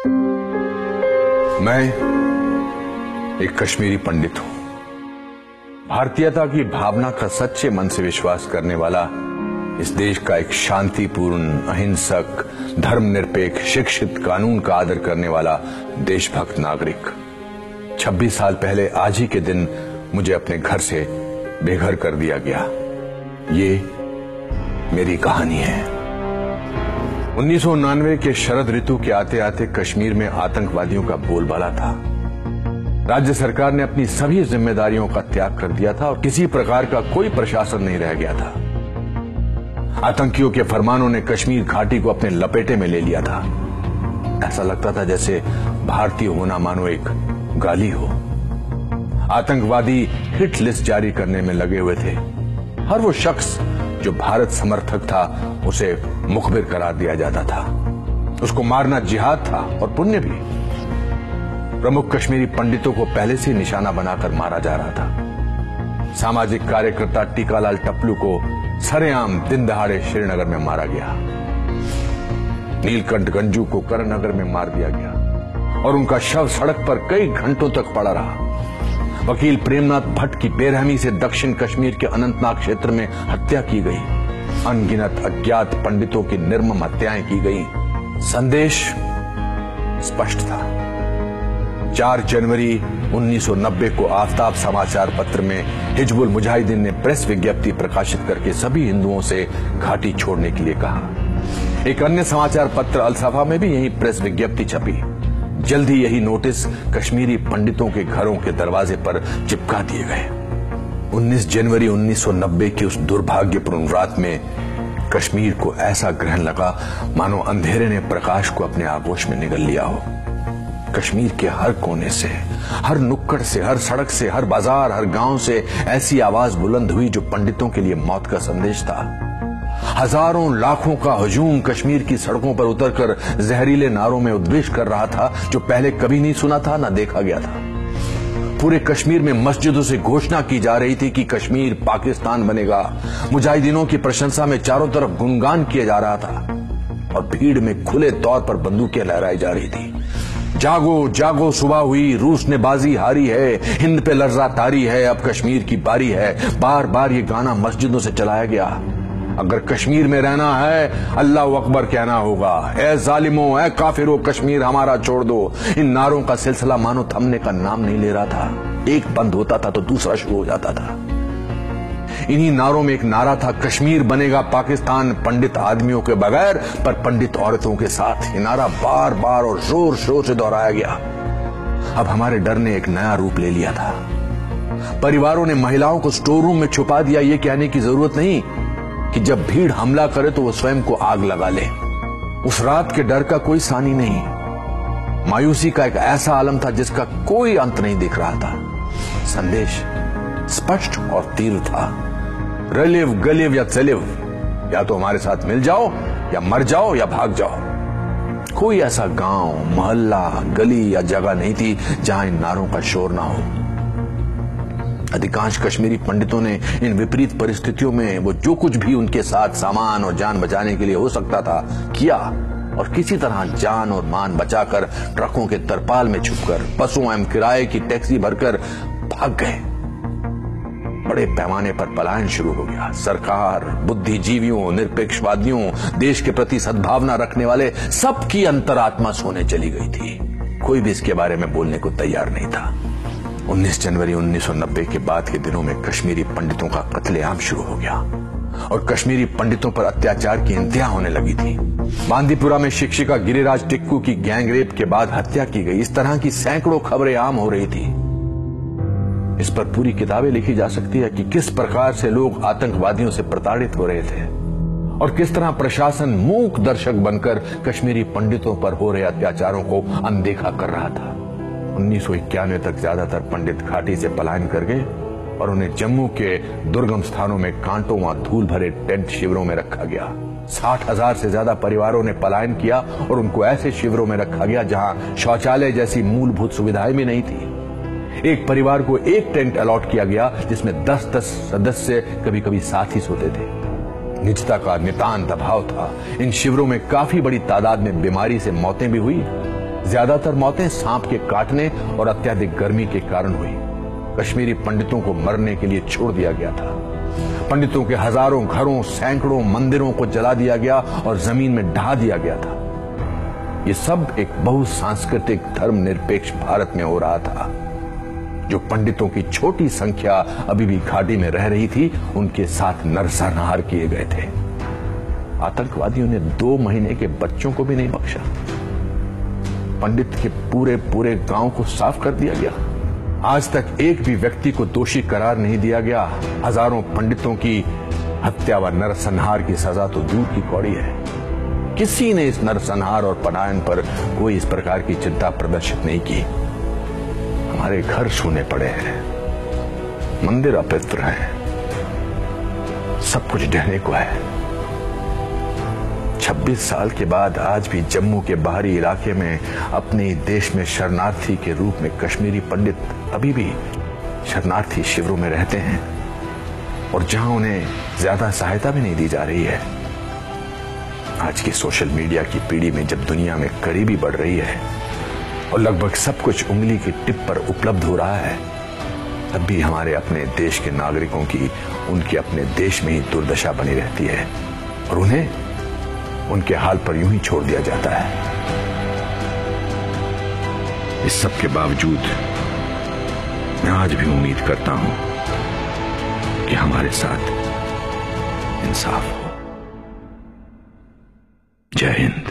मैं एक कश्मीरी पंडित हूं। भारतीयता की भावना का सच्चे मन से विश्वास करने वाला, इस देश का एक शांतिपूर्ण, अहिंसक, धर्मनिरपेक्ष, शिक्षित, कानून का आदर करने वाला देशभक्त नागरिक। 26 साल पहले आज ही के दिन मुझे अपने घर से बेघर कर दिया गया। ये मेरी कहानी है। 1999 के शरद ऋतु के आते आते कश्मीर में आतंकवादियों का बोलबाला था। राज्य सरकार ने अपनी सभी जिम्मेदारियों का त्याग कर दिया था और किसी प्रकार का कोई प्रशासन नहीं रह गया था। आतंकियों के फरमानों ने कश्मीर घाटी को अपने लपेटे में ले लिया था। ऐसा लगता था जैसे भारतीय होना मानो एक गाली हो। आतंकवादी हिट लिस्ट जारी करने में लगे हुए थे। हर वो शख्स जो भारत समर्थक था उसे मुखबिर करार दिया जाता था। उसको मारना जिहाद था और पुण्य भी। प्रमुख कश्मीरी पंडितों को पहले से निशाना बनाकर मारा जा रहा था। सामाजिक कार्यकर्ता टीकालाल टप्लू को सरेआम दिन दहाड़े श्रीनगर में मारा गया। नीलकंठ गंजू को करणनगर में मार दिया गया और उनका शव सड़क पर कई घंटों तक पड़ा रहा। वकील प्रेमनाथ भट्ट की बेरहमी से दक्षिण कश्मीर के अनंतनाग क्षेत्र में हत्या की गई। अनगिनत अज्ञात पंडितों की निर्मम हत्याएं की गई। संदेश स्पष्ट था। 4 जनवरी 1990 को आफ्ताब समाचार पत्र में हिजबुल मुजाहिदीन ने प्रेस विज्ञप्ति प्रकाशित करके सभी हिंदुओं से घाटी छोड़ने के लिए कहा। एक अन्य समाचार पत्र अलसफा में भी यही प्रेस विज्ञप्ति छपी। जल्द ही यही नोटिस कश्मीरी पंडितों के घरों के दरवाजे पर चिपका दिए गए। 19 जनवरी 1990 की उस दुर्भाग्यपूर्ण रात में कश्मीर को ऐसा ग्रहण लगा मानो अंधेरे ने प्रकाश को अपने आगोश में निगल लिया हो। कश्मीर के हर कोने से, हर नुक्कड़ से, हर सड़क से, हर बाजार, हर गांव से ऐसी आवाज बुलंद हुई जो पंडितों के लिए मौत का संदेश था। हजारों लाखों का हजूम कश्मीर की सड़कों पर उतरकर जहरीले नारों में उद्वेष कर रहा था जो पहले कभी नहीं सुना था, ना देखा गया था। पूरे कश्मीर में मस्जिदों से घोषणा की जा रही थी कि कश्मीर पाकिस्तान बनेगा। मुजाहिदीनों की प्रशंसा में चारों तरफ गुणगान किया जा रहा था और भीड़ में खुले तौर पर बंदूकें लहराई जा रही थी। जागो जागो सुबह हुई, रूस ने बाजी हारी है, हिंद पे लर्जा तारी है, अब कश्मीर की बारी है। बार बार ये गाना मस्जिदों से चलाया गया। अगर कश्मीर में रहना है अल्लाह अकबर कहना होगा। ए जालिमों, ए काफिरों, कश्मीर हमारा छोड़ दो। इन नारों का सिलसिला मानो थमने का नाम नहीं ले रहा था। एक बंद होता था तो दूसरा शुरू हो जाता था। इन्हीं नारों में एक नारा था, कश्मीर बनेगा पाकिस्तान पंडित आदमियों के बगैर पर पंडित औरतों के साथ। ये नारा बार बार और जोर शोर से दोहराया गया। अब हमारे डर ने एक नया रूप ले लिया था। परिवारों ने महिलाओं को स्टोर रूम में छुपा दिया, ये कहने की जरूरत नहीं कि जब भीड़ हमला करे तो वो स्वयं को आग लगा ले। उस रात के डर का कोई सानी नहीं। मायूसी का एक ऐसा आलम था जिसका कोई अंत नहीं दिख रहा था। संदेश स्पष्ट और तीव्र था, रलिव गलिव या चलिव, या तो हमारे साथ मिल जाओ या मर जाओ या भाग जाओ। कोई ऐसा गांव, मोहल्ला, गली या जगह नहीं थी जहां इन नारों का शोर ना हो। अधिकांश कश्मीरी पंडितों ने इन विपरीत परिस्थितियों में वो जो कुछ भी उनके साथ सामान और जान बचाने के लिए हो सकता था किया और किसी तरह जान और मान बचाकर ट्रकों के तरपाल में छुपकर बसों एवं किराए की टैक्सी भरकर भाग गए। बड़े पैमाने पर पलायन शुरू हो गया। सरकार, बुद्धिजीवियों, निरपेक्षवादियों, देश के प्रति सद्भावना रखने वाले सबकी अंतरात्मा सोने चली गई थी। कोई भी इसके बारे में बोलने को तैयार नहीं था। 19 जनवरी 1990 के बाद के दिनों में कश्मीरी पंडितों का कत्लेआम शुरू हो गया और कश्मीरी पंडितों पर अत्याचार की इंतहा होने लगी थी। बांदीपुरा में शिक्षिका गिरिराज टिक्कू की गैंगरेप के बाद हत्या की गई। इस तरह की सैकड़ों खबरें आम हो रही थी। इस पर पूरी किताबें लिखी जा सकती है कि किस प्रकार से लोग आतंकवादियों से प्रताड़ित हो रहे थे और किस तरह प्रशासन मूक दर्शक बनकर कश्मीरी पंडितों पर हो रहे अत्याचारों को अनदेखा कर रहा था। 1991 तक ज्यादातर पंडित घाटी से पलायन कर गए और उन्हें जम्मू के दुर्गम स्थानों में कांटों व धूल भरे टेंट शिविरों में रखा गया। 60,000 से ज्यादा परिवारों ने पलायन किया और उनको ऐसे शिविरों में रखा गया जहां शौचालय जैसी मूलभूत सुविधाएं भी नहीं थी। एक परिवार को एक टेंट अलॉट किया गया जिसमें 10-10 सदस्य कभी कभी साथ ही सोते थे। निजता का नितांत अभाव था। इन शिविरों में काफी बड़ी तादाद में बीमारी से मौतें भी हुई। ज्यादातर मौतें सांप के काटने और अत्यधिक गर्मी के कारण हुई। कश्मीरी पंडितों को मरने के लिए छोड़ दिया गया था। पंडितों के हजारों घरों, सैकड़ों मंदिरों को जला दिया गया और जमीन में ढहा दिया गया था। ये सब एक बहुसांस्कृतिक धर्मनिरपेक्ष भारत में हो रहा था। जो पंडितों की छोटी संख्या अभी भी घाटी में रह रही थी, उनके साथ नरसंहार किए गए थे। आतंकवादियों ने 2 महीने के बच्चों को भी नहीं बख्शा। पंडित के पूरे पूरे गांव को साफ कर दिया गया। आज तक एक भी व्यक्ति को दोषी करार नहीं दिया गया। हजारों पंडितों की हत्या व नरसंहार की सजा तो दूर की कौड़ी है। किसी ने इस नरसंहार और पलायन पर कोई इस प्रकार की चिंता प्रदर्शित नहीं की। हमारे घर सूने पड़े हैं, मंदिर अपवित्र हैं, सब कुछ ढहने को है। 26 साल के बाद आज भी जम्मू के बाहरी इलाके में अपने देश में शरणार्थी के रूप में कश्मीरी पंडित अभी भी शरणार्थी शिविरों में रहते हैं, और जहां उन्हें ज्यादा सहायता भी नहीं दी जा रही है। आज की सोशल मीडिया की पीढ़ी में जब दुनिया में करीबी बढ़ रही है और लगभग सब कुछ उंगली की टिप पर उपलब्ध हो रहा है, तब भी हमारे अपने देश के नागरिकों की उनके अपने देश में ही दुर्दशा बनी रहती है और उन्हें उनके हाल पर यूं ही छोड़ दिया जाता है। इस सब के बावजूद मैं आज भी उम्मीद करता हूं कि हमारे साथ इंसाफ हो। जय हिंद।